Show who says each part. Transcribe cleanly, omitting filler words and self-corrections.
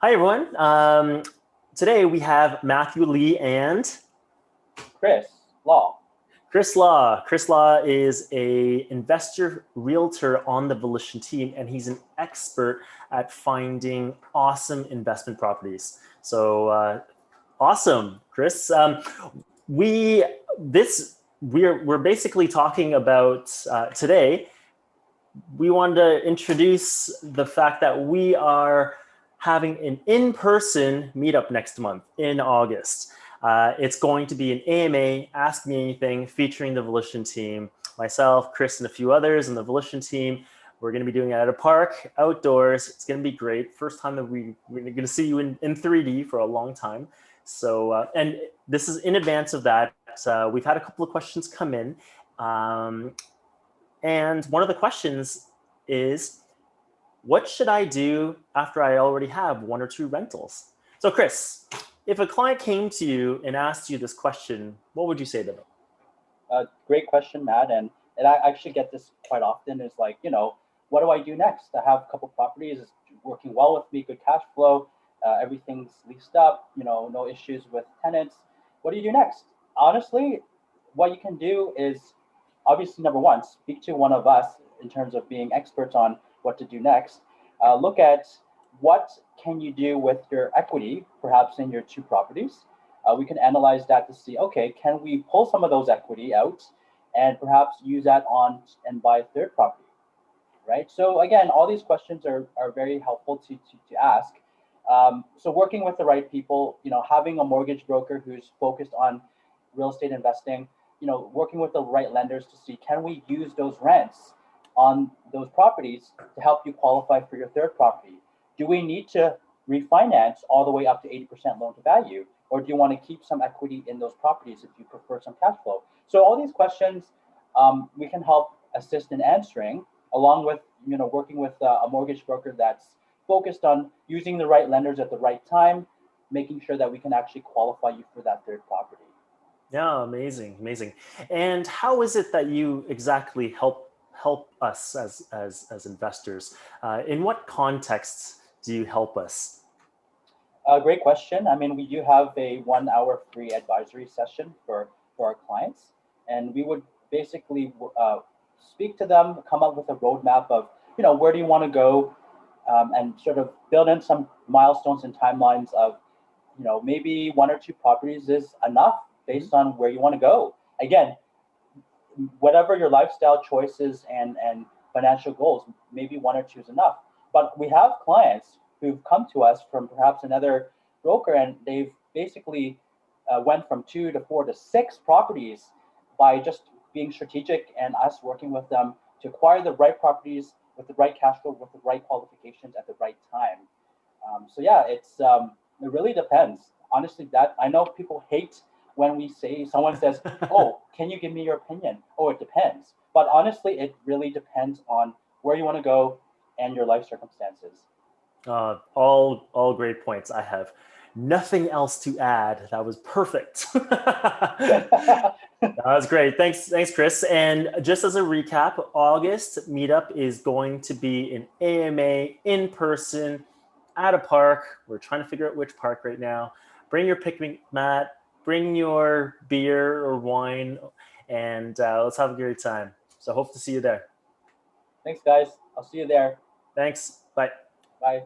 Speaker 1: Hi, everyone. Today we have Matthew Lee and
Speaker 2: Chris Law.
Speaker 1: Chris Law. Chris Law is a investor realtor on the Volition team, and he's an expert at finding awesome investment properties. So awesome, Chris. We this we're basically talking about today. We wanted to introduce the fact that we are having an in-person meetup next month in August. It's going to be an AMA, Ask Me Anything, featuring the Volition team, myself, Chris, and a few others in the Volition team. We're going to be doing it at a park, outdoors. It's going to be great. First time that we're going to see you in 3D for a long time. So, and this is in advance of that. We've had a couple of questions come in. And one of the questions is, what should I do after I already have one or two rentals? So Chris, if a client came to you and asked you this question, what would you say to them?
Speaker 2: Great question, Matt. And I actually get this quite often is like, what do I do next? I have a couple properties, it's working well with me, good cash flow, everything's leased up, no issues with tenants. What do you do next? Honestly, what you can do is obviously, number one, speak to one of us in terms of being experts on what to do next. Look at what can you do with your equity, perhaps in your two properties. We can analyze that to see, okay, can we pull some of those equity out and perhaps use that on and buy a third property, right? So again, all these questions are very helpful to ask. So working with the right people, having a mortgage broker who's focused on real estate investing, working with the right lenders to see, can we use those rents on those properties to help you qualify for your third property? Do we need to refinance all the way up to 80% loan to value? Or do you want to keep some equity in those properties if you prefer some cash flow? So all these questions we can help assist in answering, along with working with a mortgage broker that's focused on using the right lenders at the right time, making sure that we can actually qualify you for that third property.
Speaker 1: Yeah, amazing, amazing. And how is it that you exactly help us as investors? In what contexts do you help us?
Speaker 2: Great question. I mean, we do have a 1 hour free advisory session for our clients, and we would basically speak to them, come up with a roadmap of where do you want to go, and sort of build in some milestones and timelines of maybe one or two properties is enough based on where you want to go. Again, whatever your lifestyle choices and financial goals, maybe one or two is enough. But we have clients who've come to us from perhaps another broker, and they've basically went from 2 to 4 to 6 properties by just being strategic and us working with them to acquire the right properties with the right cash flow, with the right qualifications at the right time. So yeah, it really depends. Honestly, that I know people hate when we say someone says, "Oh, can you give me your opinion?" Oh, it depends. But honestly, it really depends on where you want to go and your life circumstances.
Speaker 1: All great points. I have nothing else to add. That was perfect. That was great. Thanks, Chris. And just as a recap, August meetup is going to be an AMA in person at a park. We're trying to figure out which park right now. Bring your picnic mat, bring your beer or wine, and let's have a great time. So hope to see you there.
Speaker 2: Thanks, guys. I'll see you there.
Speaker 1: Thanks. Bye.
Speaker 2: Bye.